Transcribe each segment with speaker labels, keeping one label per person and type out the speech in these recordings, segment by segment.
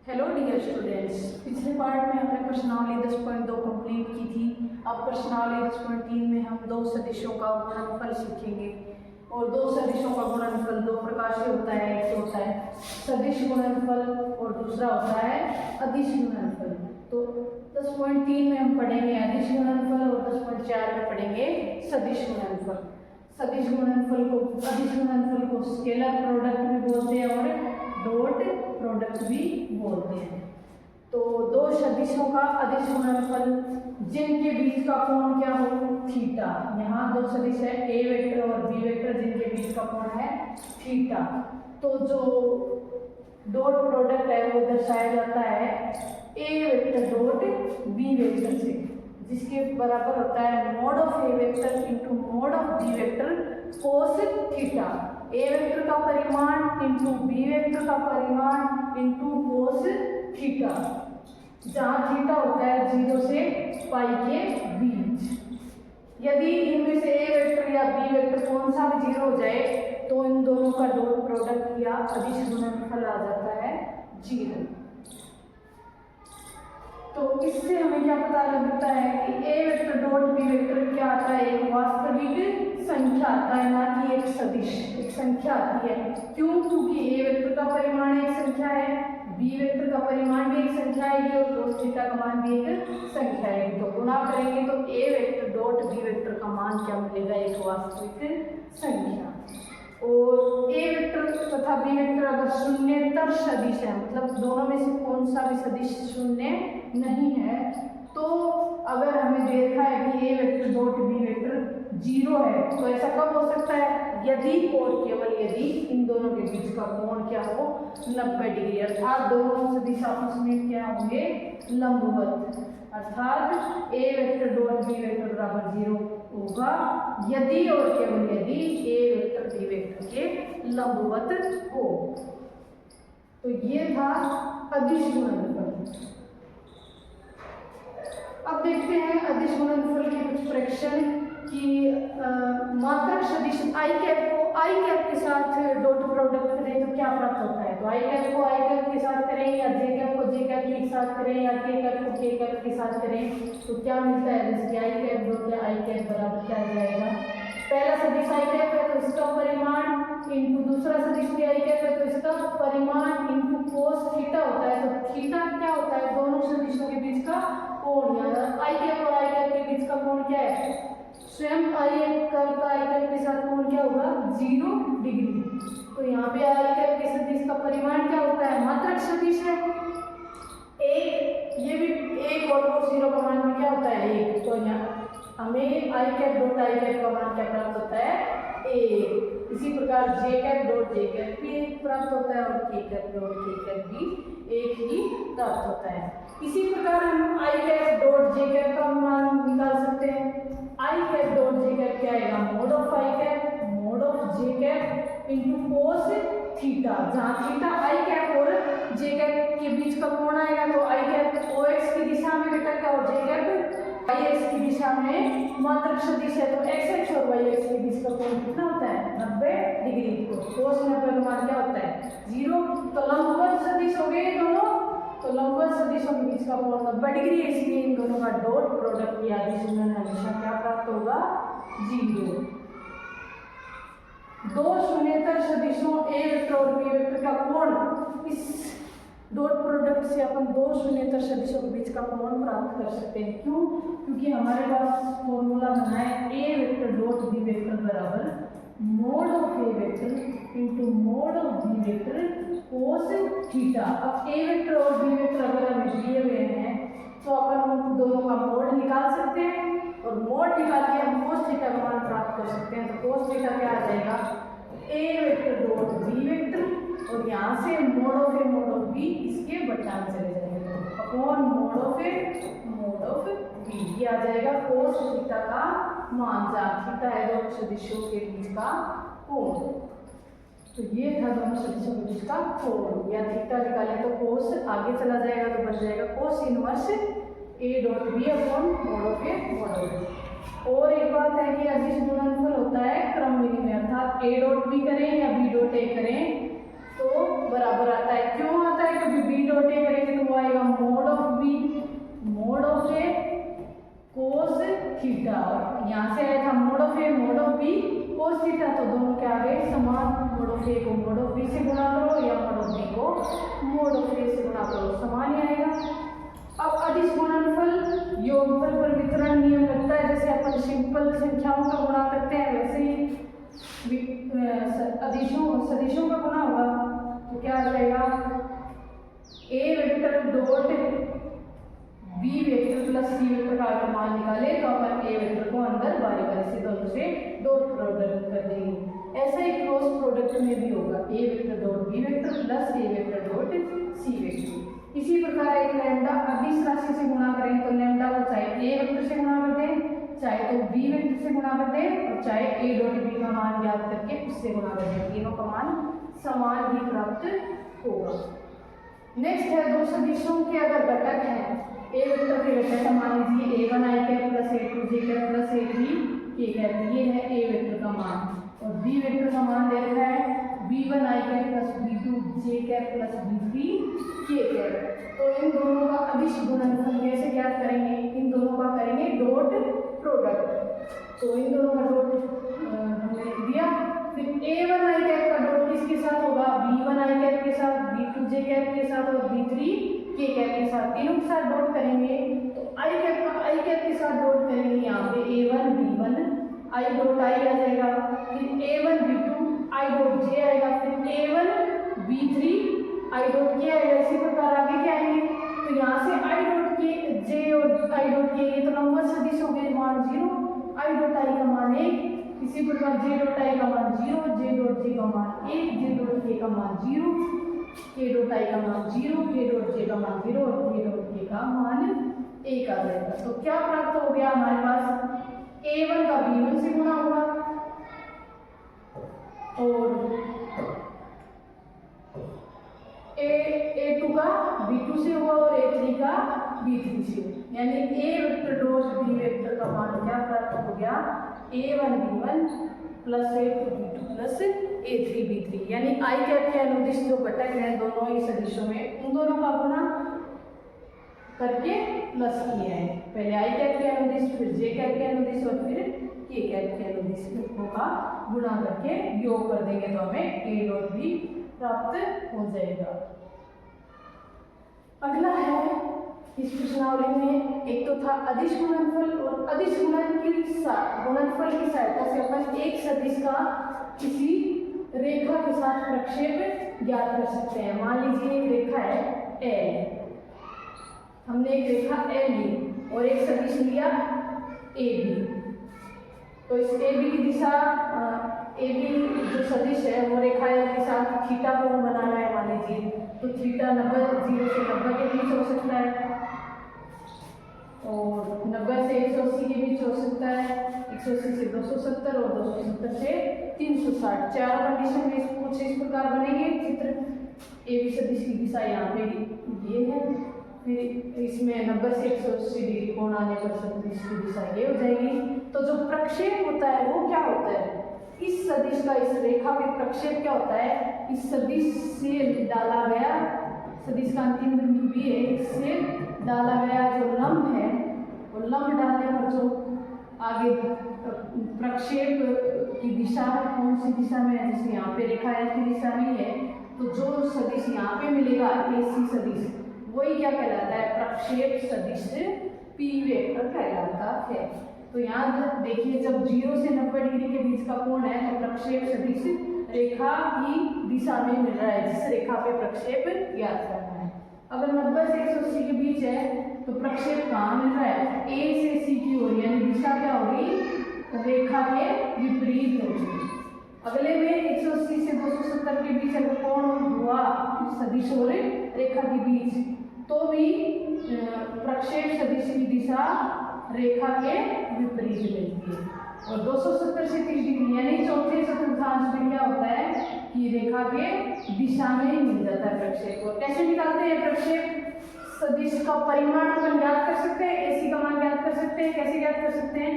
Speaker 1: Hello dear students, पिछले part में हमने प्रश्नावली 10.2 कंप्लीट की थी। अब प्रश्नावली 10.3 में हम दो सदिशों का गुणनफल सीखेंगे। और दो सदिशों का गुणनफल दो प्रकार से होता है। एक तो होता है सदिश गुणनफल और दूसरा होता है अदिश गुणनफल। तो 10.3 में हम पढ़ेंगे अदिश गुणनफल और 10.4 में पढ़ेंगे सदिश गुणनफल। सदिश गुणनफल को अदिश गुणनफल को स्केलर प्रोडक्ट भी बोलते हैं और डॉट प्रोडक्ट भी बोलते हैं। तो दो सदिशों का अदिश गुणनफल जिनके बीच का कोण क्या हो थीटा। यहाँ दो सदिश है ए वेक्टर और बी वेक्टर जिनके बीच का कोण है थीटा। तो जो डॉट प्रोडक्ट है वो दर्शाया जाता है A vector dot B vector से, जिसके बराबर होता है mod of A vector into mod of B vector cos theta. A vector का परिमाण इंटू बी वेक्टर का परिमाण इंटू कोस थीटा, जहाँ थीटा होता है 0 से पाई के बीच। यदि इनमें से ए वेक्टर या बी वेक्टर कौन सा भी 0 हो जाए तो इन दोनों का डॉट प्रोडक्ट या अदिश गुणनफल आ जाता है 0। तो इससे हमें क्या पता लगता है कि ए वेक्टर डॉट बी वेक्टर क्या आता है, एक वास्तविक संख्या आता है, ना कि एक सदिश। एक संख्या आती है। क्यों? क्योंकि ए वेक्टर का परिमाण एक संख्या है, बी वेक्टर का परिमाण भी एक संख्या है और कोस थीटा का मान भी एक संख्या है। तो गुणा करेंगे तो A vector dot B vector का मान क्या मिलेगा, एक वास्तविक संख्या। और ए वेक्टर तथा बी वेक्टर अगर शून्येतर सदिश है, मतलब दोनों में से कौन सा भी सदिश शून्य नहीं है, तो अगर हमें देखा है कि ए वेक्टर डॉट बी वेक्टर 0 है, तो ऐसा कब हो सकता है, यदि और केवल यदि इन दोनों के बीच का कोण क्या हो 90 डिग्री, अर्थात दोनों सदिश आपस में क्या होंगे लंबवत। अर्थात ए वेक्टर डॉट बी वेक्टर बराबर 0 होगा यदि और केवल यदि ए वेक्टर बी वेक्टर के लंबवत हो। तो ये था अदिश गुणनफल। अब देखते हैं अदिश गुणनफल के कुछ फ्रैक्शन की मात्रक सदिश आई कैप को आई कैप के साथ डॉट प्रोडक्ट करें तो क्या प्राप्त होता है। तो आई कैप को आई कैप के साथ करें या जे कैप को जे कैप के साथ करें या के कैप को के कैप के साथ करें तो क्या मिलता है, जैसे आई कैप डॉट या आई कैप बराबर क्या आ जाएगा, पहला सदिश आई कैप है तो इसका परिमाण इंटू दूसरा सदिश भी आई कैप है तो इसका परिमाण इंटू कोस थीटा होता है। तो थीटा क्या होता है, दोनों सदिशों के बीच का कोण। आई कैप और आई कैप के बीच का कोण क्या है, स्वयं आई कैप का आई कैप के साथ कोण क्या होगा 0 डिग्री। तो यहाँ पे आई कैप के सदिश का परिमाण क्या होता है, मात्रक सदिश है एक, ये भी एक और 0 का मान क्या होता है 1। तो यहाँ हमें आई कैप डॉट आई कैप का मान क्या प्राप्त होता है 1। इसी प्रकार जे कैप डॉट जे कैप भी 1 प्राप्त होता है और के कैप डॉट के कैप भी 1 ही प्राप्त होता है। इसी प्रकार हम आई कैप डॉट जे कैप का मान निकाल सकते हैं। आई कैप डॉट जे कैप क्या आएगा, mod of I cap mode of J cap into cos theta, जहाँ थीटा आई कैप और जे कैप के बीच का कोण आएगा। तो आई कैप ओ एक्स की दिशा में बेटा क्या और जे कैप वाई एक्स की दिशा में मात्रक सदिश है। तो एक्स एक्स और वाई एक्स के बीच का कोण कितना होता है 90 डिग्री। तो कोस 90 का मान क्या होता है 0। तो लंबवत सदिश हो गए दोनों, तो लंबवत सदिशों के बीच का कोण 90 डिग्री है, इसलिए इन दोनों का डॉट प्रोडक्ट या अदिश गुणन हमेशा क्या प्राप्त होगा 0। दो शून्येतर सदिशों ए वेक्टर और बी वेक्टर का कोण, इस डॉट प्रोडक्ट से अपन दो शून्येतर सदिशों के बीच का कोण प्राप्त कर सकते हैं। क्यों? क्योंकि हमारे पास फॉर्मूला बना है A vector dot B vector बराबर mod of A vector into mod of B vector cos theta. अब ए वेक्टर और बी वेक्टर अगर हमें दिए हुए हैं तो अपन उन दोनों का मोड निकाल सकते हैं और मोड निकाल के हम कोस थीटा का मान प्राप्त कर सकते हैं। तो कोस थीटा क्या आ जाएगा, A vector dot B vector और यहाँ से mod of A mod of B इसके बटान चले जाएंगे तो upon mod of A mod of B, ये आ जाएगा कोस थीटा का मान, जहाँ थीटा है दोनों सदिशों के बीच का कोण। तो ये था दोनों सदिशों के बीच का कोण। या थीटा निकाले तो कोस आगे चला जाएगा तो बन जाएगा cos inverse A dot B upon mod of A mod of B. और एक बात है कि अदिश गुणनफल होता है क्रम विधि में, अर्थात ए डॉट बी करें या बी डॉट ए करें तो बराबर आता है। क्यों आता है? क्योंकि बी डॉट ए करेंगे तो वो आएगा mod of B mod of A cos theta, और यहाँ से आया था mod of A mod of B cos theta, तो दोनों क्या आ गए समान। मोड ऑफ ए को मोड ऑफ बी से गुणा करो या मोड ऑफ बी को मोड ऑफ ए से गुणा करो, समान ही आएगा। अब अदिश गुणनफल योगफल पर वितरण नियम लगता है, जैसे अपन सिंपल संख्याओं का गुणा करते हैं वैसे ही सदिशों का गुणा होगा। तो क्या आ जाएगा? A vector dot B vector plus C vector का अगर मान निकाले तो अपन ए वेक्टर को अंदर बारी बारी से दोनों से डॉट प्रोडक्ट कर देंगे। ऐसा ही क्रॉस प्रोडक्ट में भी होगा, A vector dot B vector plus A vector dot C vector. इसी प्रकार एक लैम्डा अदिश राशि से गुणा करें तो लैम्डा को चाहे ए वेक्टर से गुणा कर दें, चाहे तो बी वेक्टर से गुणा कर दें, और चाहे ए डॉट बी का मान ज्ञात करके उससे गुणा कर दें, तीनों का मान समान ही प्राप्त होगा। नेक्स्ट है दो सदिशों के अगर घटक हैं, ए वेक्टर के घटक मान लीजिए A one I cap plus A two J cap plus A three K cap, ये है ए वेक्टर का मान, और बी वेक्टर का मान दे रखा है B one I cap plus B two J cap plus B three K cap. तो इन दोनों का अदिश गुणनफल कैसे ज्ञात करेंगे? इन दोनों का करेंगे डॉट प्रोडक्ट। तो इन दोनों का डॉट हमने लिख दिया। फिर ए वन आई कैप का डॉट किसके साथ होगा? बी वन आई कैप के साथ, बी टू जे कैप के साथ और बी थ्री के कैप के साथ, तीनों के साथ डॉट करेंगे। तो आई कैप का आई कैप के साथ डॉट करेंगे, यहाँ पे A one B one I dot I आ जाएगा, फिर A one B two I dot J आएगा, फिर A one B three I dot K आएगा। इसी प्रकार आगे क्या आएंगे? तो यहाँ से आई डॉट के जे और आई डॉट के ये तो नंबर सदिश हो गए, मान 0, आई डॉट आई का मान 1, इसी प्रकार जे डॉट आई का मान 0, जे डॉट जे का मान 1, जे डॉट के का मान 0, के डॉट आई का मान 0, के डॉट जे का मान 0 और के डॉट के का मान 1 आ जाएगा। तो क्या प्राप्त हो गया हमारे पास? a1 का b1 से गुणा होगा और a2 का b2 से हुआ और a3 का b3 से, यानी a vector dot b vector का मान क्या प्राप्त हो गया? a1 b1 plus a2 b2 plus a3 b3, यानी i कैप के अनुदिश जो घटक हैं दोनों ही सदिशों में, उन दोनों का गुणा करके प्लस किया है। पहले आई कैप के अनुदिश, फिर जे कैप के अनुदिश और फिर के कैप के अनुदिश का गुणा करके योग कर देंगे तो हमें ए डॉट बी प्राप्त हो जाएगा। अगला है इस प्रश्नावली में, एक तो था अदिश गुणनफल, और अदिश गुणनफल की सहायता से अपन एक सदिश का किसी रेखा के साथ प्रक्षेप ज्ञात कर सकते हैं। मान लीजिए एक रेखा है एल, हमने एक रेखा एल ली और एक सदिश लिया ए बी, तो इस ए बी की दिशा ए बी जो सदिश है वो रेखा एल के साथ थीटा कोण बनाना है मान लीजिए, तो थीटा 90 0 से 90 के बीच हो सकता है और 90 से 180 के बीच हो सकता है, 180 से 270 और 270 से 360। चार कंडीशन में कुछ इस प्रकार बनेंगे चित्र। ए बी सदिश की दिशा यहाँ पे ये है, फिर इसमें 90 से 180 डिग्री कोण आने पर सदिश की दिशा ये हो जाएगी। तो जो प्रक्षेप होता है वो क्या होता है? इस सदिश का इस रेखा में प्रक्षेप क्या होता है? इस सदिश से डाला गया, सदिश का अंतिम बिंदु भी है, इससे डाला गया जो लंब है, वो लंब डालने पर जो आगे प्रक्षेप की दिशा कौन सी दिशा में है, जैसे यहाँ पे रेखा एल की दिशा में है, तो जो सदिश यहाँ पे मिलेगा AC सदिश, वही क्या कहलाता है? प्रक्षेप सदिश P वेक्टर कहलाता है। तो यहाँ देखिए जब 0 से 90 डिग्री के बीच का कोण है तो प्रक्षेप सदिश रेखा की दिशा में मिल रहा है, जिस रेखा पे प्रक्षेप ज्ञात करना है। अगर 90 से 180 के बीच है तो प्रक्षेप कहाँ मिल रहा है? A से C की ओर, यानी दिशा क्या होगी? रेखा के विपरीत होगी। अगले में 180 से 270 के बीच अगर कोण हुआ सदिश और रेखा के बीच, तो भी प्रक्षेप सदिश की दिशा रेखा के विपरीत मिलती है। और 270 से 30 डिग्री यानी चौथे चतुर्थांश में क्या होता है कि रेखा के दिशा में ही मिल जाता है प्रक्षेप। और कैसे निकालते हैं प्रक्षेप सदिश का परिमाण? अपन ज्ञात कर सकते हैं, AC का मान ज्ञात कर सकते हैं। कैसे ज्ञात कर सकते हैं?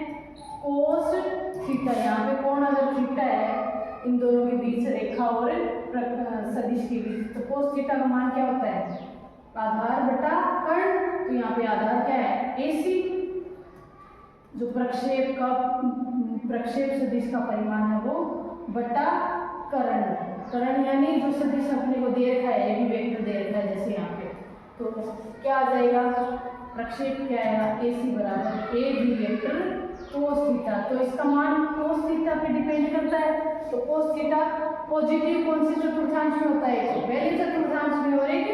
Speaker 1: कोस थीटा, यहाँ पे कोण अगर थीटा है इन दोनों के बीच रेखा और सदिश के बीच। तो कोस थीटा का मान क्या होता है? आधार बटा कर्ण। तो यहाँ पे आधार क्या है? AC। जो प्रक्षेप सदिश का परिमाण है वो बटा कर्ण। कर्ण यानी जो सदिश अपने को दे रखा है, ये भी वेक्टर दे रखा है जैसे यहाँ पे। तो क्या आ जाएगा? प्रक्षेप क्या आएगा? AC बराबर A B vector cos theta. तो इसका मान कोस थीटा पे डिपेंड करता है। तो कोस थीटा पॉजिटिव कौन से चतुर्थांश में होता है? तो पहले चतुर्थांश में और एक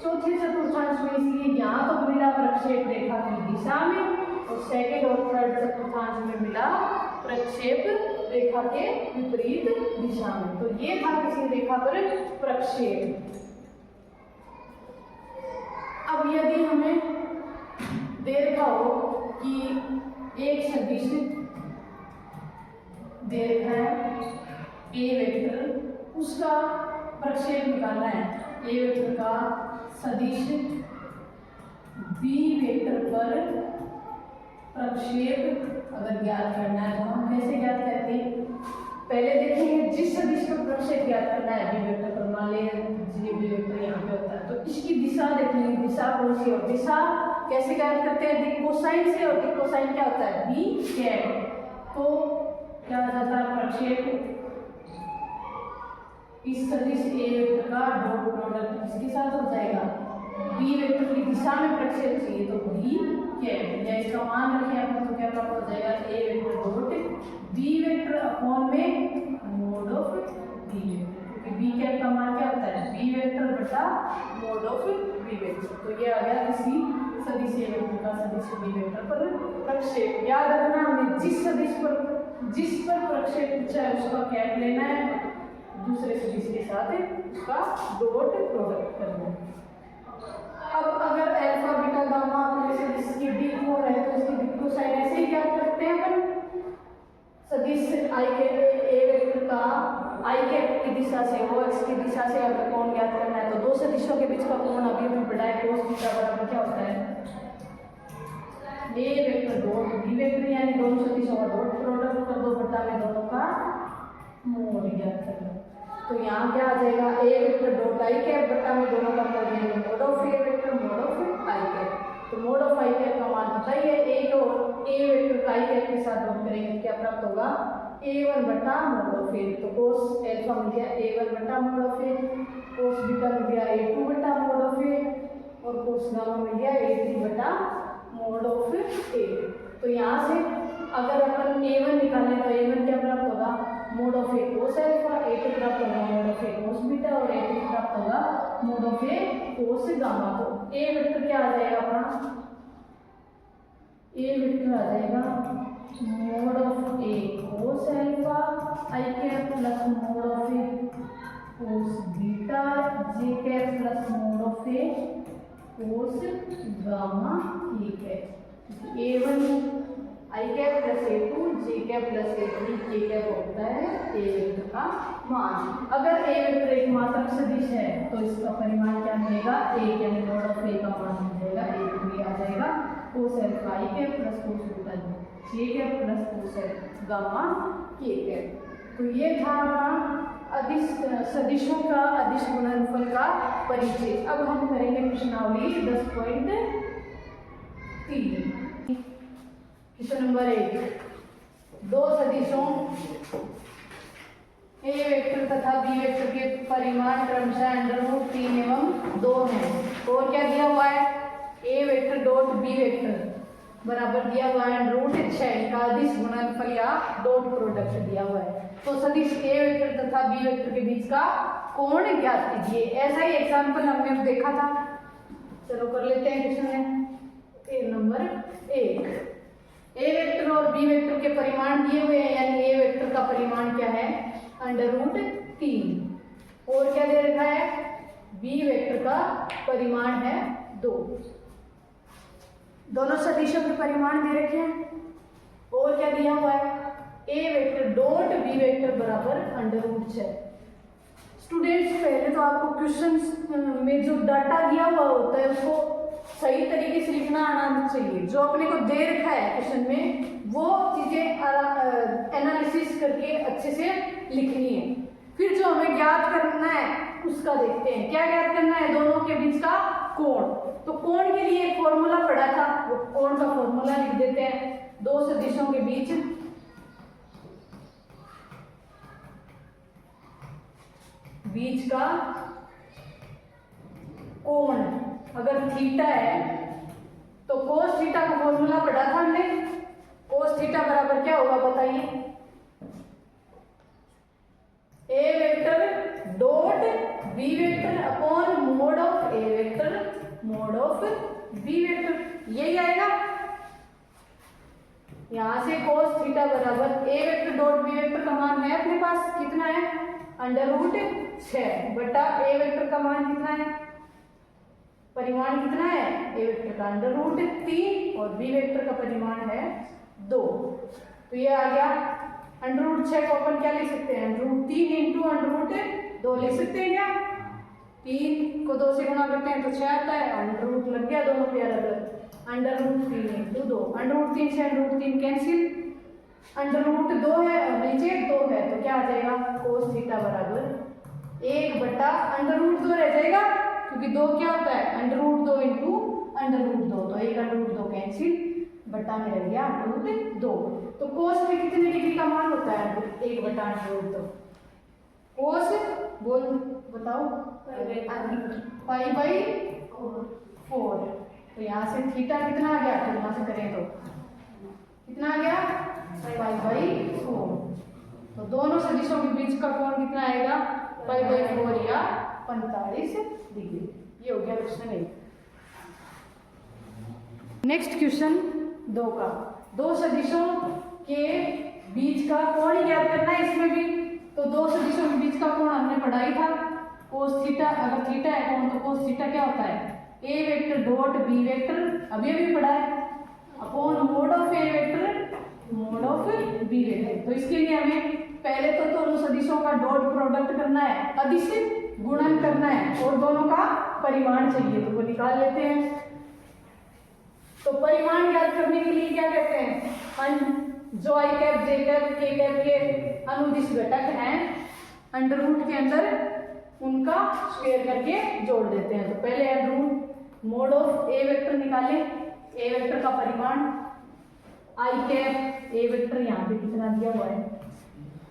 Speaker 1: चौथे चतुर्थांश में। इसलिए यहाँ तो मिला प्रक्षेप रेखा की दिशा में, और सेकंड और थर्ड चतुर्थांश में मिला प्रक्षेप रेखा के विपरीत दिशा में। तो ये था किसी रेखा पर प्रक्षेप। अब यदि हमें दे रखा हो कि एक सदिश दे रखा है A वेक्टर, उसका प्रक्षेप निकालना है। A वेक्टर का सदिश B वेक्टर पर प्रक्षेप अगर ज्ञात करना है तो हम कैसे ज्ञात करते हैं? पहले देखेंगे जिस सदिश का प्रक्षेप ज्ञात करना है B वेक्टर पर, मान लें B वेक्टर यहाँ पे होता है, तो इसकी दिशा देखेंगे, दिशा कौन सी? और दिशा कैसे ज्ञात करते हैं? दिक् कोसाइन से। और दिक् कोसाइन क्या होता है? B cap. तो क्या हो जाता है? प्रक्षेप इस सदिश A वेक्टर का डॉट प्रोडक्ट किसके साथ हो जाएगा? B वेक्टर की दिशा में प्रक्षेप चाहिए तो B कैट, या इसका मान रखें अपन तो क्या प्राप्त हो जाएगा? A vector dot B vector upon में मोड ऑफ B वेक्टर, क्योंकि B कैट का मान क्या होता है? B वेक्टर बटा मोड ऑफ B वेक्टर। तो ये आ गया किसी सदिश A वेक्टर का सदिश B वेक्टर पर प्रक्षेप। याद रखना हमें जिस पर प्रक्षेप पूछा है उसका कैट लेना है, दूसरे सदिश के साथ उसका डॉट प्रोडक्ट करना है। अब अगर अल्फा बीटा गामा अपने सदिश की दिक् हो है तो इसकी दिक् कोसाइन ऐसे ही ज्ञात करते हैं अपन। सदिश I के A वेक्टर का I कैप की दिशा से वो x की दिशा से अगर कोण ज्ञात करना है तो दो सदिशों के बीच का कोण अभी भी बड़ा है, कोस थीटा बराबर क्या होता है? A vector dot B vector, यानी दोनों सदिशों का डॉट प्रोडक्ट कर दो बटा में दोनों का मोड ज्ञात कर लो। तो यहाँ क्या आ जाएगा? A vector dot I cap बटा में दोनों का मोड, यानी mode of A vector mod of I cap. तो मोड ऑफ I कैप का मान पता ही है, A को A वेक्टर का I कैप के साथ डॉट करेंगे क्या प्राप्त होगा? A1 बटा मोड ऑफ A। तो कोस एल्फा मिल गया A1 बटा mod of A, cos beta मिल गया A2 बटा मोड ऑफ A, और कोस गामा मिल गया A3 बटा मोड ऑफ A। तो यहाँ से अगर अपन A1 निकालें तो A1 क्या प्राप्त होगा? Mode of A cos alpha, A2 प्राप्त होगा mode of A cos beta, और A3 प्राप्त होगा mode of A cos gamma. तो A वेक्टर क्या आ जाएगा अपना? A वेक्टर आ जाएगा mode of A cos alpha I cap plus mode of A cos beta J cap plus mode of A cos gamma K cap. A1 I cap plus A2 J cap plus A3 K cap होता है A vector का मान। अगर A vector एक मात्रक सदिश है तो इसका परिमाण क्या मिलेगा? A यानी मोड ऑफ A का मान मिल जाएगा A3 आ जाएगा कोस alpha I cap plus cos beta J cap plus cos gamma K cap. तो ये था अपना सदिशों का अदिश गुणनफल का परिचय। अब हम करेंगे प्रश्नावली 10.3। क्वेश्चन नंबर 1, दो सदिशों A वेक्टर तथा B वेक्टर के परिमाण क्रमशः √3 एवं 2 हैं। और क्या दिया हुआ है? A vector dot B vector बराबर दिया हुआ है √6 का अदिश गुणनफल या डॉट प्रोडक्ट दिया हुआ है। तो सदिश A वेक्टर तथा B वेक्टर के बीच का कोण ज्ञात कीजिए। ऐसा ही एग्जाम्पल हमने देखा था, चलो कर लेते हैं क्वेश्चन में। नंबर 1, A वेक्टर और B वेक्टर के परिमाण दिए हुए हैं, यानी A वेक्टर का परिमाण क्या है? √3। और क्या दे रखा है? B वेक्टर का परिमाण है 2। दोनों सदिशों के परिमाण दे रखे हैं। और क्या दिया हुआ है? A vector dot B vector बराबर √6। स्टूडेंट्स, पहले तो आपको क्वेश्चन में जो डाटा दिया हुआ होता है उसको सही तरीके से लिखना आना चाहिए। जो अपने को दे रखा है क्वेश्चन में वो चीजें एनालिसिस करके अच्छे से लिखनी है। फिर जो हमें ज्ञात करना है उसका देखते हैं। क्या ज्ञात करना है? दोनों के बीच का कोण। तो कोण के लिए एक फॉर्मूला पढ़ा था, वो कोण का फॉर्मूला लिख देते हैं। दो सदिशों के बीच का कोण अगर थीटा है तो कोस थीटा का फॉर्मूला पढ़ा था हमने। कोस थीटा बराबर क्या होगा बताइए? A vector dot B vector upon mod of A vector mod of B vector, यही आएगा। यहां से कोस थीटा बराबर A vector dot B vector का मान है अपने पास, कितना है? √6 बटा ए वेक्टर का मान कितना है? परिमाण कितना है? ए वेक्टर का √3 और बी वेक्टर का परिमाण है 2। तो ये आ गया। √6 को अपन क्या लिख सकते हैं? √3 इंटू √2 लिख सकते हैं क्या? 3 को 2 से गुणा करते हैं तो 6 आता है। √ लग गया दोनों पे अलग अलग। √3 इंटू 2, √3 से √3 कैंसिल, √2 है और नीचे 2 है तो क्या आ जाएगा? कोस थीटा बराबर 1 बटा √2 रह जाएगा, क्योंकि 2 क्या होता है? √2 इंटू √2, तो 1 √2 कैंसिल, बटा में रह गया √2। तो कोस में कितने डिग्री का मान होता है? 1 बटा √2। कोस बोल बताओ? π/4। तो यहाँ से थीटा कितना आ गया? तो यहाँ से करें तो कितना आ गया? π/4। तो दोनों सदिशों के बीच का कोण कितना आएगा? π/4 या 45 डिग्री। ये हो गया क्वेश्चन 1। नेक्स्ट क्वेश्चन 2 का, दो सदिशों के बीच का कोण ज्ञात करना है इसमें भी। तो दो सदिशों के बीच का कोण हमने पढ़ा ही था। कोस थीटा, अगर थीटा है कोण तो कोस थीटा क्या होता है? A vector dot B vector, अभी अभी पढ़ा है, upon mod of A vector mod of B vector. तो इसके लिए हमें पहले तो दोनों सदिशों का डॉट प्रोडक्ट करना है, अदिश गुणन करना है और दोनों का परिमाण चाहिए, तो वो निकाल लेते हैं। तो परिमाण ज्ञात करने के लिए क्या कहते हैं? जो आई कैप जे कैप के कैप ये अनुदिश घटक हैं, अंडर के अंदर उनका स्क्वायर करके जोड़ देते हैं। तो पहले under mode of A vector निकाले, ए वेक्टर का परिमाण आई कैप ए वेक्टर यहाँ पे कितना दिया हुआ है?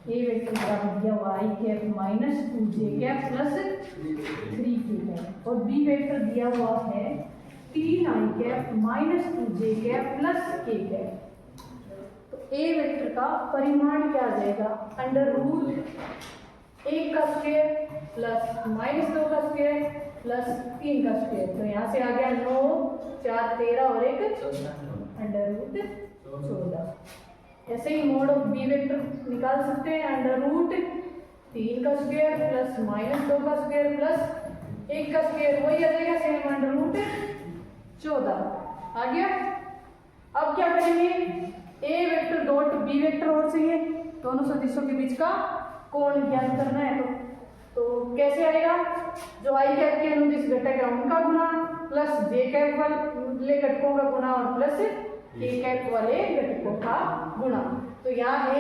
Speaker 1: ए वेक्टर बराबर दिया हुआ I cap -2j cap plus 3k cap, और बी वेक्टर दिया हुआ है 3 I cap -2j cap plus k cap. तो ए वेक्टर का परिमाण क्या आ जाएगा? √1 का स्क्वायर प्लस -2 का स्क्वायर प्लस 3 का स्क्वायर। तो यहाँ से आ गया 9 4 13 और 1 √14। ऐसे ही मोड ऑफ बी वेक्टर निकाल सकते हैं। √3 का स्क्वायर प्लस -2 का स्क्वायर प्लस 1 का स्क्वायर, वही आ जाएगा सेम √14 आ गया। अब क्या करेंगे? ए वेक्टर डॉट बी वेक्टर और चाहिए, दोनों सदिशों के बीच का कोण ज्ञात करना है। तो कैसे आएगा? जो आई कैप के अनुदिश घटक है उनका गुणा प्लस जे कैप वाले घटकों का गुणा और प्लस के कैप वाले घटकों का गुणा। तो यहाँ ए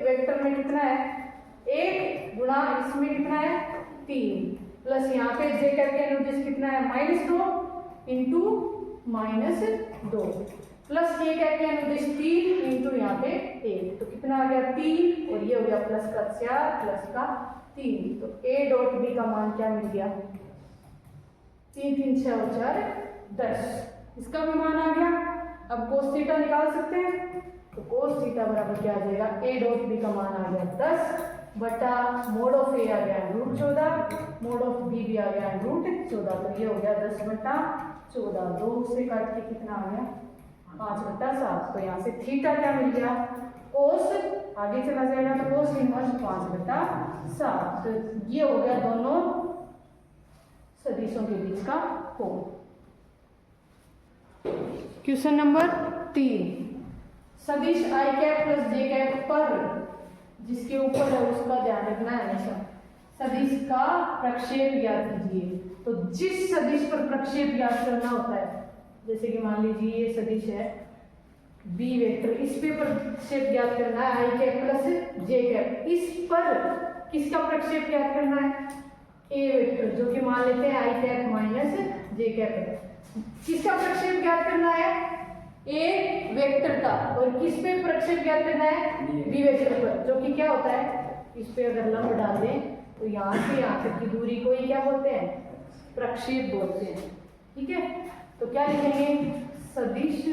Speaker 1: वेक्टर में कितना है? 1 गुणा इसमें कितना है? 3 प्लस यहाँ पे जे कैप के अनुदिश कितना है? -2 इंटू -2 प्लस के कैप के अनुदिश 3 इंटू यहाँ पे 1, तो कितना आ गया? 3 और ये हो गया प्लस का 4 प्लस का 3। तो ए डॉट बी का मान क्या मिल गया? 3 3 6 और 4 10, इसका भी मान आ गया। अब कोस थीटा निकाल सकते हैं। तो कोस थीटा बराबर क्या आ जाएगा? ए डॉट बी का मान आ गया 10 बटा मोड ऑफ ए आ गया √14, मोड ऑफ बी भी आ गया √14। तो ये हो गया 10 बटा 14, 2 से काट के कितना आ गया? 5 बटा 7। तो यहाँ से थीटा क्या मिल गया? कोस आगे चला जाएगा तो कोस इनवर्स 5 बटा 7। तो ये हो गया दोनों सदिशों के बीच का कोण। क्वेश्चन नंबर 3, सदिश आई कैप प्लस जे कैप पर, जिसके ऊपर है उसका ध्यान रखना है हमेशा। सदिश का प्रक्षेप ज्ञात कीजिए। तो जिस सदिश पर प्रक्षेप ज्ञात करना होता है, जैसे कि मान लीजिए ये सदिश है बी वेक्टर, इस पे प्रक्षेप ज्ञात करना है आई कैप प्लस जे कैप। इस पर किसका प्रक्षेप ज्ञात करना है, ए वेक्टर, जो कि मान लेते हैं आई कैप माइनस जे कैप। किसका प्रक्षेप ज्ञात करना है, ए वेक्टर का, और किस पे प्रक्षेप ज्ञात करना है, बी वेक्टर पर, जो कि क्या होता है, इस पे अगर लंब डाल दें तो यहाँ से यहाँ तक की दूरी को ही क्या बोलते हैं, प्रक्षेप बोलते हैं। ठीक है, तो क्या लिखेंगे, सदिश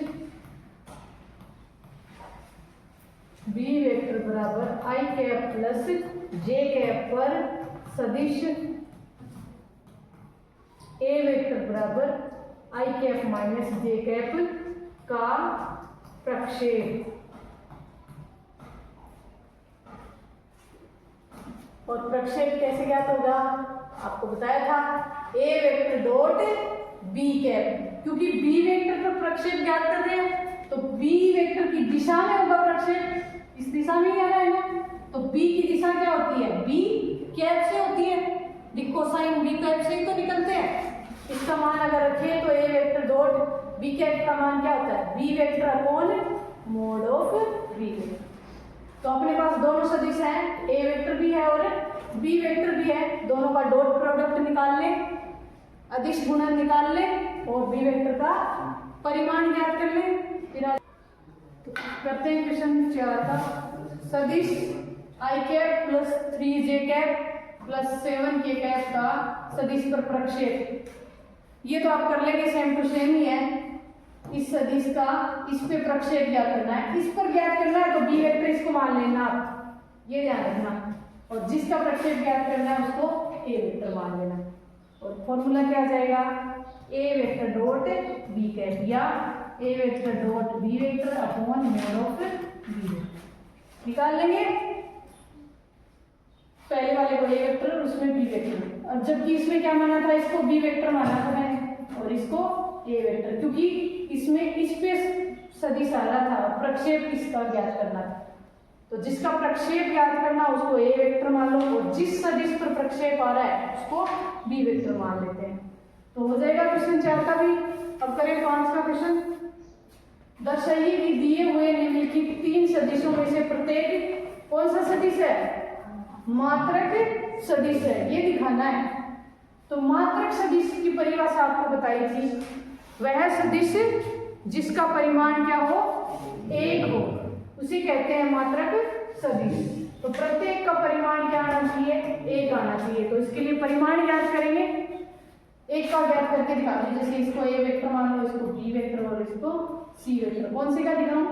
Speaker 1: बी वेक्टर बराबर आई कैप प्लस जे कैप पर सदिश ए वेक्टर बराबर आई कैप माइनस जे कैप का प्रक्षेप। और प्रक्षेप कैसे ज्ञात होगा, आपको बताया था, ए वेक्टर डॉट बी कैप, क्योंकि बी वेक्टर पर प्रक्षेप ज्ञात कर रहे हैं तो बी वेक्टर की दिशा में होगा प्रक्षेप, इस दिशा में ही आ रहा है ना, तो बी की दिशा क्या होती है, बी कैप से होती है, कोसाइन बी कैप से ही तो निकलते हैं। इसका मान अगर रखें तो A vector dot B cap का मान क्या होता है, B vector upon mod of B vector. तो अपने पास दोनों सदिश हैं, ए वेक्टर भी है और बी वेक्टर भी है, दोनों का डॉट प्रोडक्ट निकाल लें, अदिश गुणन निकाल लें और बी वेक्टर का परिमाण ज्ञात कर लें। फिर तो करते हैं क्वेश्चन 4 का, सदिश आई कैप प्लस 3 जे कैप प्लस 7 के कैप का सदिश पर प्रक्षेप। ये तो आप कर लेंगे, सेम टू सेम ही है, इस सदिश का इस पे प्रक्षेप ज्ञात करना है, इस पर ज्ञात करना है तो बी वेक्टर इसको मान लेना आप, ये ध्यान रखना, और जिसका प्रक्षेप ज्ञात करना है उसको ए वेक्टर मान लेना। और फॉर्मूला क्या आ जाएगा, A vector dot B cap या A vector dot B vector upon mod of B vector निकाल लेंगे, पहले वाले को ए वेक्टर और उसमें बी वेक्टर। अब जबकि इसमें क्या माना था, इसको बी वेक्टर माना था मैंने और इसको ए वेक्टर, क्योंकि इसमें इस पे सदिश आ रहा था, प्रक्षेप इसका ज्ञात करना था, तो जिसका प्रक्षेप ज्ञात करना उसको ए वेक्टर मान लो, और जिस सदिश पर प्रक्षेप आ रहा है उसको बी वेक्टर मान लेते हैं। तो हो जाएगा क्वेश्चन 4 का भी। अब करें 5 का क्वेश्चन, दर्शाइए कि दिए हुए निम्नलिखित 3 सदिशों में से प्रत्येक कौन सा सदिश है, मात्रक सदिश है, ये दिखाना है। तो मात्रक सदिश की परिभाषा आपको बताई थी, वह सदिश जिसका परिमाण क्या हो, 1 हो, उसे कहते हैं मात्रक सदिश। तो प्रत्येक का परिमाण क्या आना चाहिए, 1 आना चाहिए। तो इसके लिए परिमाण ज्ञात करेंगे, 1 का ज्ञात करके दिखा दीजिए, जैसे इसको ए वेक्टर मान लो, इसको बी वेक्टर और इसको सी वेक्टर। कौन से का दिखाऊं,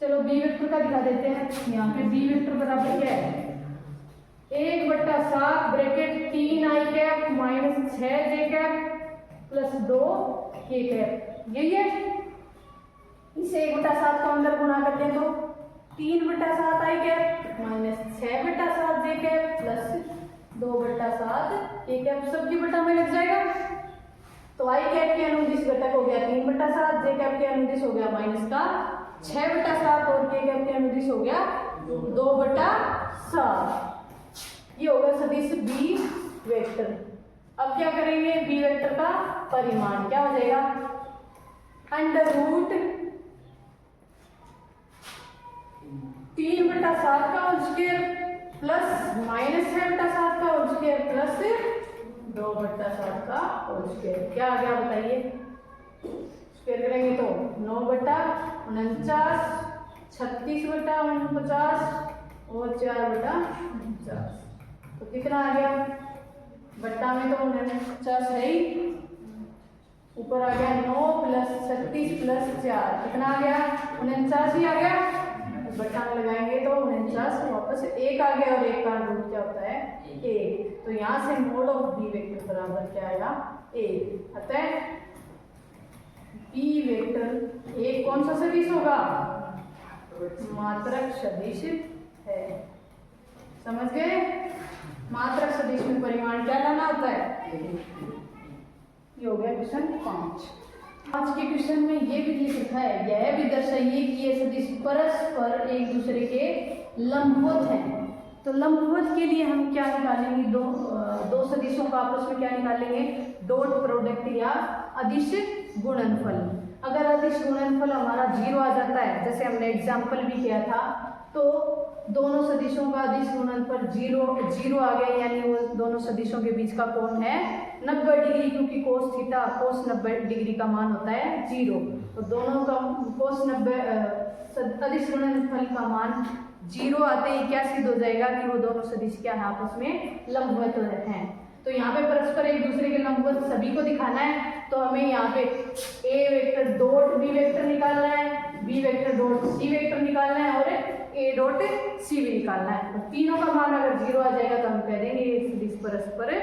Speaker 1: चलो बी वेक्टर का दिखा देते हैं। यहाँ पे बी वेक्टर बराबर क्या है, 1/7 bracket 3 I cap minus 6 J cap plus 2 के कैप, यही है। इसे 1/7 को अंदर गुणा करते हैं तो 3/7 आई कैप माइनस 6/7 जे कैप प्लस 2/7 के कैप, सबकी बटा में लग जाएगा। तो आई कैप के अनुदिश घटक हो गया 3/7, जे कैप के अनुदिश हो गया माइनस का 6/7 और के कैप के अनुदिश हो गया 2/7। ये होगा सदिश बी वेक्टर। अब क्या करेंगे, बी वेक्टर का परिमाण क्या हो जाएगा, अंडर रूट 3/7 का होल स्क्वायर प्लस माइनस 6/7 का होल स्क्वायर प्लस 2/7 का होल स्क्वायर, क्या आ गया बताइए, स्क्वायर करेंगे तो 9/49, 36/49 और 4/49, तो कितना आ गया, बट्टा में तो 49 है ही, ऊपर आ गया 9 प्लस 36 प्लस 4, कितना आ गया, 49 ही आ गया। बट्टा में लगाएंगे तो 49 वापस 1 आ गया, और 1 का रूट क्या होता है, 1। तो यहाँ से मोड ऑफ बी वेक्टर बराबर क्या आएगा, 1। अतः बी वेक्टर एक कौन सा सदिश होगा, मात्रक सदिश है। समझ गए, मात्रक सदिश में परिमाण क्या लाना होता है, ये हो गया क्वेश्चन 5। आज के क्वेश्चन में ये भी लिखा है, यह भी दर्शाइए कि ये सदिश परस्पर एक दूसरे के लंबवत हैं। तो लंबवत के लिए हम क्या निकालेंगे, दो सदिशों का आपस में क्या निकालेंगे, डॉट प्रोडक्ट या अदिश गुणनफल। अगर अदिश गुणनफल हमारा 0 आ जाता है, जैसे हमने एग्जाम्पल भी किया था, तो दोनों सदिशों का अदिश गुणनफल 0 आ गया, यानी वो दोनों सदिशों के बीच का कोण है 90 डिग्री, क्योंकि कोस थीटा कोस 90 डिग्री का मान होता है 0। तो दोनों का कोस 90 अदिश गुणनफल का मान 0 आते ही क्या सिद्ध हो जाएगा कि वो दोनों सदिश क्या है, आपस में लंबवत हैं। तो यहाँ पे परस्पर एक दूसरे के लंबवत सभी को दिखाना है, तो हमें यहाँ पे A vector dot B vector निकालना है, B vector dot C vector निकालना है, और ए डॉट सी भी निकालना है। तो तीनों का मान अगर 0 आ जाएगा तो हम कह देंगे ये सदिश परस्पर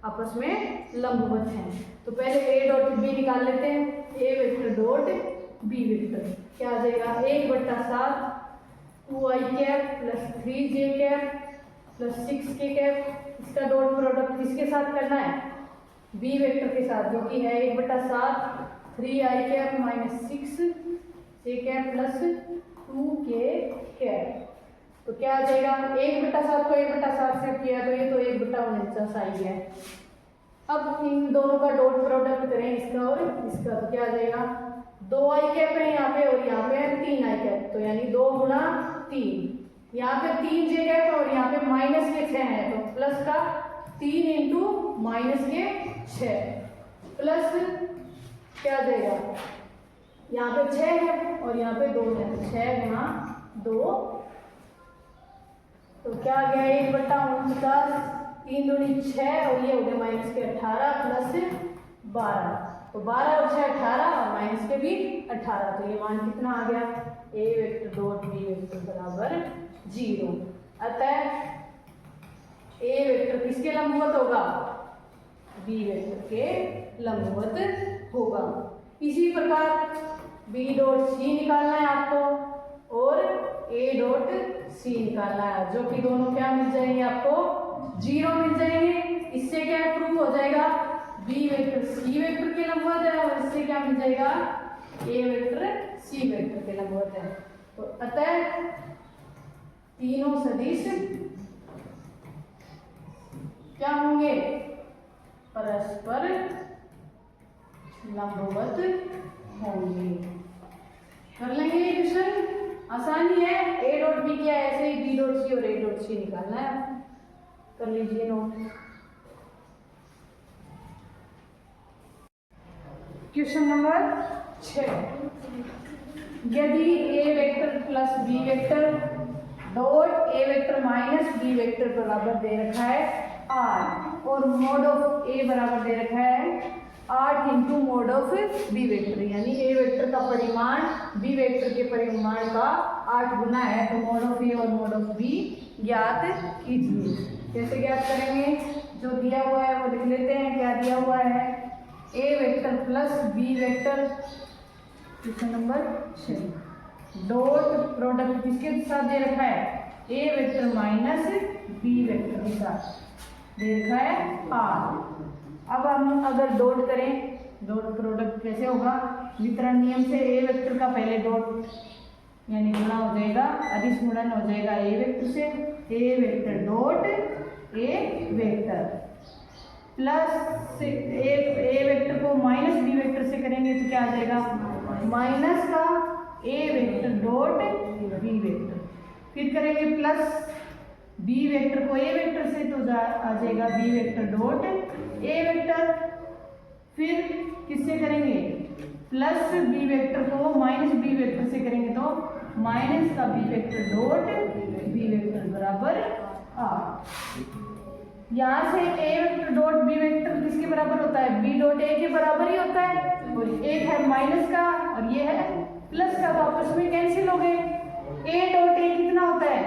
Speaker 1: आपस में लंबवत हैं। तो पहले ए डॉट बी निकाल लेते हैं, ए वेक्टर डॉट बी वेक्टर क्या आ जाएगा, 1/7 2i cap plus 3j cap plus 6k cap. इसका डॉट प्रोडक्ट किसके साथ करना है, बी वेक्टर के साथ, जो कि है 1/7 3i cap minus 6j cap plus 2k cap. तो क्या आ जाएगा, 1/7 को 1/7 से किया तो ये तो 1/49 आई है। अब इन दोनों का डॉट प्रोडक्ट करें, इसका और इसका, तो क्या आ जाएगा, 2i कैप है यहाँ पे और यहाँ पे है 3i कैप, तो यानी 2 गुणा 3, यहाँ पे 3j कैप और यहाँ पे माइनस के 6 है, तो प्लस का 3 इंटू माइनस के 6 प्लस क्या आ जाएगा, यहाँ पे 6 है और यहाँ पे 2 है, तो 6 गुणा 2, तो क्या आ गया 1/49, 3 दूनी 6 और ये हो गया माइनस के 18 प्लस 12, तो 12 और 6 18 और माइनस के भी 18, तो ये मान कितना आ गया, ए वेक्टर डॉट बी वेक्टर बराबर 0। अतः ए वेक्टर किसके लंबवत होगा, बी वेक्टर के लंबवत होगा। इसी प्रकार बी डॉट सी निकालना है आपको और ए डॉट सी निकालना है, जो कि दोनों क्या मिल जाएंगे आपको, 0 मिल जाएंगे। इससे क्या प्रूव हो जाएगा, बी वेक्टर सी वेक्टर के लंबवत है, और इससे क्या मिल जाएगा, ए वेक्टर सी वेक्टर के लंबवत है। तो अतः तीनों सदिश क्या होंगे, परस्पर लंबवत होंगे। कर लेंगे ये क्वेश्चन, आसानी है। ए डॉट बी क्या है, ऐसे ही बी डॉट सी और ए डॉट सी निकालना है, कर लीजिए नोट। क्वेश्चन नंबर 6, यदि A vector plus B vector dot A vector minus B vector बराबर दे रखा है 8 और मोड ऑफ ए बराबर दे रखा है 8 into mod of B vector, यानी ए वेक्टर का परिमाण बी वेक्टर के परिमाण का 8 गुना है, तो मोड ऑफ ए और मोड ऑफ बी ज्ञात कीजिए। कैसे ज्ञात करेंगे, जो दिया हुआ है वो लिख लेते हैं। क्या दिया हुआ है, A vector plus B vector, question number 6, dot product किसके साथ दे रखा है, A vector minus B vector के साथ दे रखा है 8। अब हम अगर डॉट करें, डॉट प्रोडक्ट कैसे होगा, वितरण नियम से ए वेक्टर का पहले डॉट यानी गुणा हो जाएगा, अदिश गुणन हो जाएगा ए वेक्टर से, A vector dot A vector plus A vector को माइनस बी वेक्टर से करेंगे तो क्या आ जाएगा, माइनस का A vector dot B vector, फिर करेंगे प्लस बी वेक्टर को ए वेक्टर से तो आ जाएगा B vector dot A vector, फिर किससे करेंगे, प्लस बी वेक्टर को माइनस बी वेक्टर से करेंगे तो माइनस का B vector dot B vector बराबर 8। यहाँ से A vector dot B vector किसके बराबर होता है, बी डॉट ए के बराबर ही होता है, और एक है माइनस का और ये है प्लस का, तो आपस में कैंसिल हो गए। ए डॉट ए कितना होता है,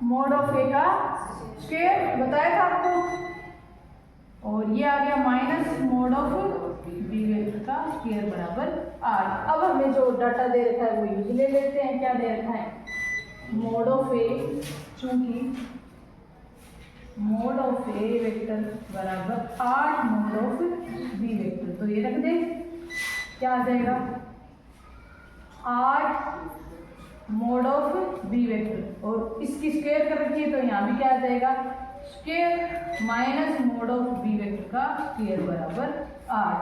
Speaker 1: मोड ऑफ ए का स्क्वायर बताया था आपको, और ये आ गया minus mod of B vector का स्क्वायर बराबर 8। अब हमें जो डाटा दे रखा है वो यूज ले लेते हैं। क्या दे रखा है, मोड ऑफ ए, चूंकि मोड ऑफ ए वेक्टर बराबर 8 मोड ऑफ बी वेक्टर, तो ये रख दें, क्या आ जाएगा 8 मोड ऑफ बी वेक्टर, और इसकी स्क्वायर कर रखी है तो यहाँ भी क्या आ जाएगा, square minus mod of B vector का स्क्वायर बराबर 8।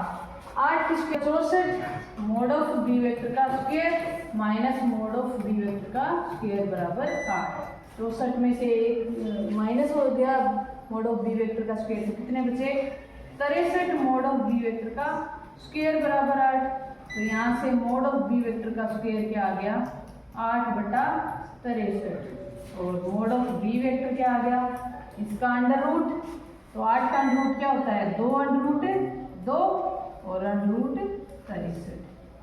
Speaker 1: 8 की square 64,
Speaker 2: mod of B vector का square minus mod of B vector का स्क्वायर बराबर 8। 64 में से एक माइनस हो गया मोड ऑफ बी वेक्टर का स्क्वायर, तो कितने बचे 63 मोड ऑफ बी वेक्टर का स्क्वायर बराबर 8। तो यहाँ से मोड ऑफ बी वेक्टर का स्क्वायर क्या आ गया 8/63 और मोड ऑफ बी वेक्टर क्या आ गया इसका अंडर रूट। तो 8 का अंडर रूट क्या होता है 2 अंडर रूट 2 और अंडर रूट 63।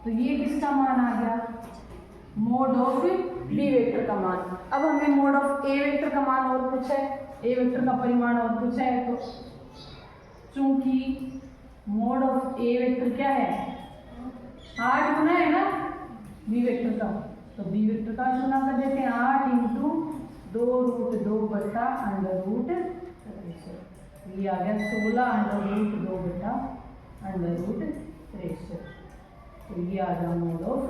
Speaker 2: तो ये किसका मान आ गया मोड ऑफ बी वेक्टर का मान। अब हमें मोड ऑफ ए वेक्टर का मान और पूछा है, ए वेक्टर का परिमाण और पूछा है। तो चूंकि मोड ऑफ ए वेक्टर क्या है 8 गुना है ना बी वेक्टर का, तो बी वेक्टर का गुना कर देते हैं 8 इंटू 2√2 बटा अंडर रूट 63। ये आ गया 16 अंडर रूट 2 बटा अंडर रूट 63। तो ये आ गया मोड ऑफ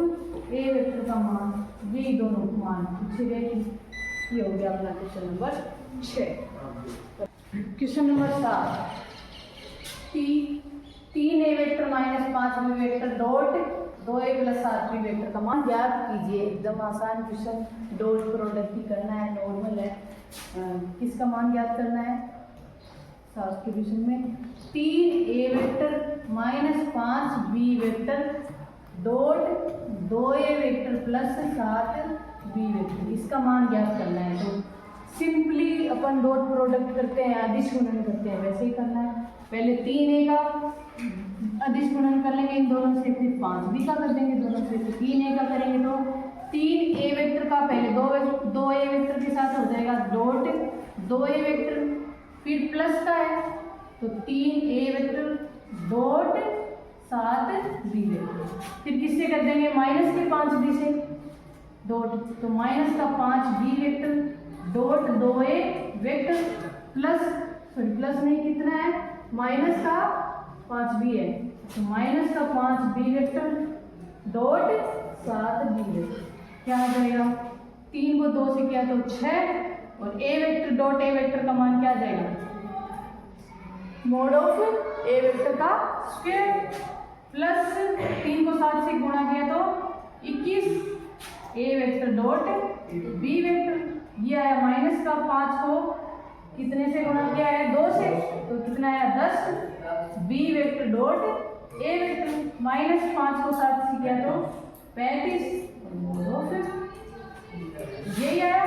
Speaker 2: ए वेक्टर का मान। ये दोनों मान पूछे गए। ये हो गया अपना question number 6। Question number 7 3 A vector minus 5 B vector dot 2a plus 7 B vector का मान ज्ञात कीजिए। एकदम आसान क्वेश्चन, डॉट प्रोडक्ट ही करना है, नॉर्मल है। किसका मान ज्ञात करना है 7 के क्वेश्चन में 3a vector minus 5 B vector dot 2a vector plus 7 B vector, इसका मान ज्ञात करना है। तो सिंपली अपन डॉट प्रोडक्ट करते हैं, अदिश गुणन करते हैं, वैसे ही करना है। पहले 3a का अदिश गुणन कर लेंगे इन दोनों से, फिर 5b का कर देंगे दोनों से, तो 3a का करेंगे तो 3a वेक्टर का पहले 2a वेक्टर के साथ हो जाएगा डॉट 2a वेक्टर, फिर प्लस का है तो 3a vector dot 7b vector, फिर किससे कर देंगे माइनस के 5b से डॉट, तो माइनस का 5b vector dot 2a vector plus नहीं कितना है माइनस का 5b है, तो माइनस का 5b vector dot 7b vector क्या आ जाएगा 3 को 2 से किया तो 6 और a vector dot a vector का मान क्या आ जाएगा मोड ऑफ a वेक्टर का स्क्वायर प्लस 3 को 7 से गुणा किया तो 21 a vector dot b vector, ये आया माइनस का 5 को कितने से गुणा किया है 2 से, तो कितना आया 10 b vector dot a vector, minus 5 को 7 से किया तो 35 मोड ऑफ यही आया।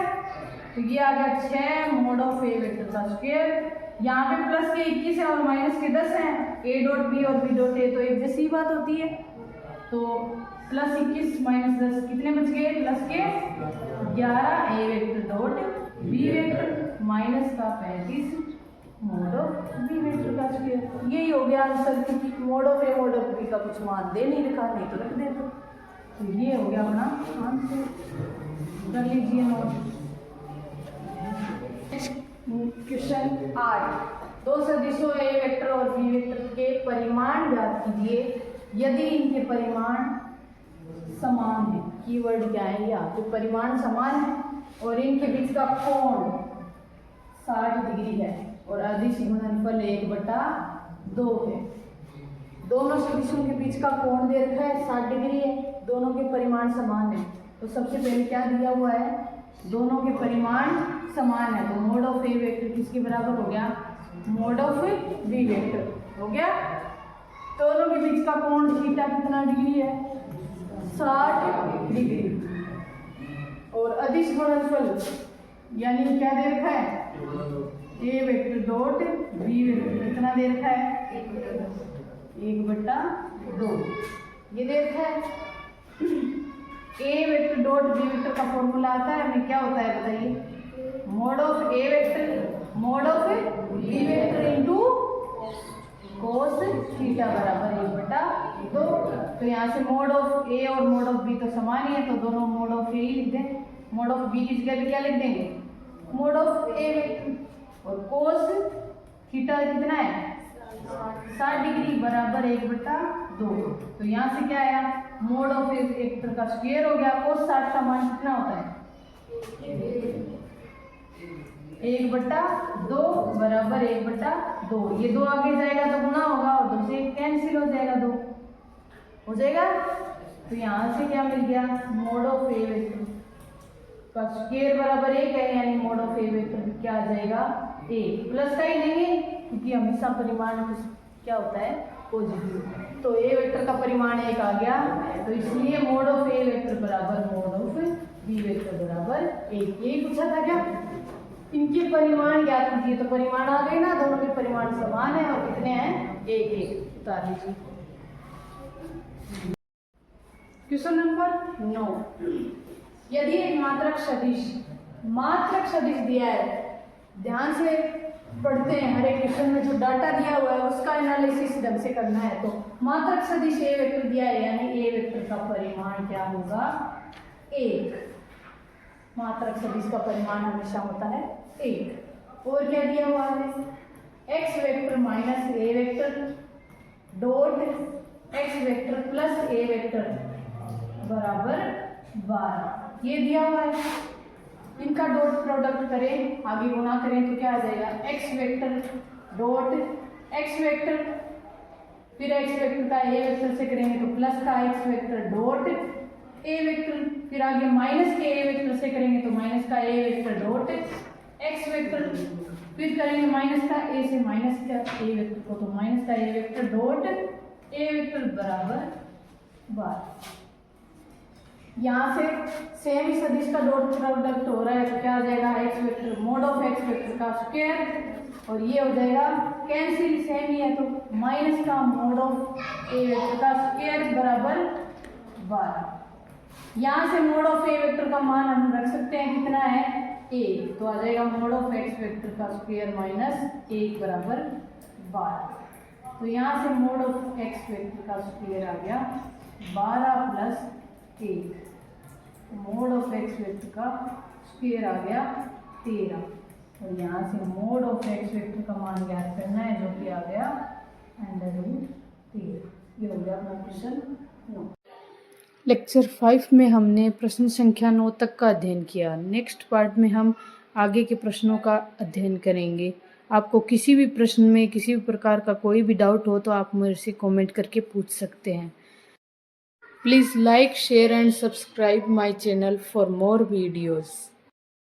Speaker 2: तो ये आ गया 6 मोड ऑफ a वेक्टर का स्क्वायर। यहाँ पे प्लस के 21 है और माइनस के 10 हैं, a डॉट b और b डॉट a तो एक जैसी बात होती है। तो प्लस 21 माइनस 10 कितने बच गए प्लस के 11 a vector dot b vector minus का 35 मोड ऑफ b वेक्टर का स्क्वायर। यही हो गया आंसर, क्योंकि mode of a mode of b का कुछ मान दे नहीं रखा, नहीं तो रख देते। तो ये हो गया अपना आंसर, कर लीजिए नोट। क्वेश्चन 8 दो सदिशों a वेक्टर और b वेक्टर के परिमाण ज्ञात कीजिए यदि इनके परिमाण समान है। कीवर्ड क्या है यहाँ तो परिमाण समान है और इनके बीच का कोण 60 डिग्री है और अदिश गुणनफल 1/2 है। दोनों सदिशों के बीच का कोण दे रखा है 60 डिग्री है, दोनों के परिमाण समान है। तो सबसे पहले क्या दिया हुआ है दोनों के परिमाण समान है, तो मोड ऑफ ए वेक्टर किसके बराबर हो गया मोड ऑफ बी वेक्टर हो गया। दोनों के बीच का कोण थीटा कितना डिग्री है 60 डिग्री और अदिश गुणनफल यानी क्या दे रखा है A vector dot B vector कितना दे रखा है 1/2 ये दे रखा है। A vector dot B vector का फॉर्मूला आता है हमें क्या होता है बताइए mod of A vector mod of B vector into cos theta बराबर 1/2। तो यहाँ से मोड ऑफ ए और मोड ऑफ बी तो समान ही है, तो दोनों मोड ऑफ ए ही लिख दें। मोड ऑफ बी की जगह पे क्या लिख देंगे मोड ऑफ ए वेक्टर और कोस थीटा कितना है 60 डिग्री बराबर 1/2। तो यहाँ से क्या आया मोड ऑफ ए वेक्टर का स्क्वायर हो गया, कोस 60 का मान कितना होता है 1/2 बराबर 1/2। ये 2 आगे जाएगा तो गुना होगा और 2 से कैंसिल हो जाएगा, 2 हो जाएगा। तो यहाँ से क्या मिल गया, मोड ऑफ ए वेक्टर का स्क्वायर बराबर 1 है, यानी मोड ऑफ ए वेक्टर क्या आ जाएगा 1, प्लस का ही लेंगे क्योंकि हमेशा परिमाण क्या होता है पॉजिटिव। तो ए वेक्टर का परिमाण 1 आ गया, तो इसलिए मोड ऑफ ए वेक्टर बराबर मोड ऑफ बी वेक्टर बराबर 1। यही पूछा था क्या, इनके परिमाण ज्ञात कीजिए। तो परिमाण आ गए ना, दोनों के परिमाण समान है और कितने हैं 1 1। उतार लीजिए। क्वेश्चन नंबर 9, यदि एक मात्रक सदिश दिया है, ध्यान से पढ़ते हैं, हर एक क्वेश्चन में जो डाटा दिया हुआ है उसका एनालिसिस ढंग से करना है। तो मात्रक सदिश ए वेक्टर दिया है, यानी ए वेक्टर का परिमाण क्या होगा 1। मात्रक सदिश का परिमाण हमेशा होता है 1। और क्या दिया हुआ है, X vector minus A vector dot X vector plus A vector बराबर 12, ये दिया हुआ है। इनका डॉट प्रोडक्ट करें, आगे गुणा करें तो क्या आ जाएगा, x vector dot X vector, फिर एक्स वेक्टर का ए वेक्टर से करेंगे तो प्लस का x vector dot A vector, फिर आगे माइनस के ए वेक्टर से करेंगे तो माइनस का A vector dot X vector, फिर करेंगे माइनस का ए से माइनस का ए वेक्टर को, तो माइनस का A vector dot A vector बराबर 12। यहाँ से सेम ही सदिश का डॉट प्रोडक्ट हो रहा है, तो क्या आ जाएगा, x vector mod of x vector का स्क्वायर, और ये हो जाएगा कैंसिल, सेम ही है तो माइनस का मोड ऑफ ए वेक्टर का स्क्वायर बराबर 12। यहाँ से मोड ऑफ ए वेक्टर का मान हम रख सकते हैं, कितना है 1, तो आ जाएगा मोड ऑफ एक्स वेक्टर का स्क्वायर माइनस 1 बराबर 12। तो यहाँ से मोड ऑफ एक्स वेक्टर का स्क्वायर आ गया 12 plus 1, mode of x vector का स्क्वायर आ गया 13, और यहाँ से मोड ऑफ एक्स वेक्टर का मान ज्ञात करना है, जो कि आ गया √13। ये हो गया अपना क्वेश्चन 9।
Speaker 1: लेक्चर 5 में हमने प्रश्न संख्या 9 तक का अध्ययन किया। नेक्स्ट पार्ट में हम आगे के प्रश्नों का अध्ययन करेंगे। आपको किसी भी प्रश्न में किसी भी प्रकार का कोई भी डाउट हो तो आप मेरे से कमेंट करके पूछ सकते हैं। Please like, share and subscribe my channel for more videos.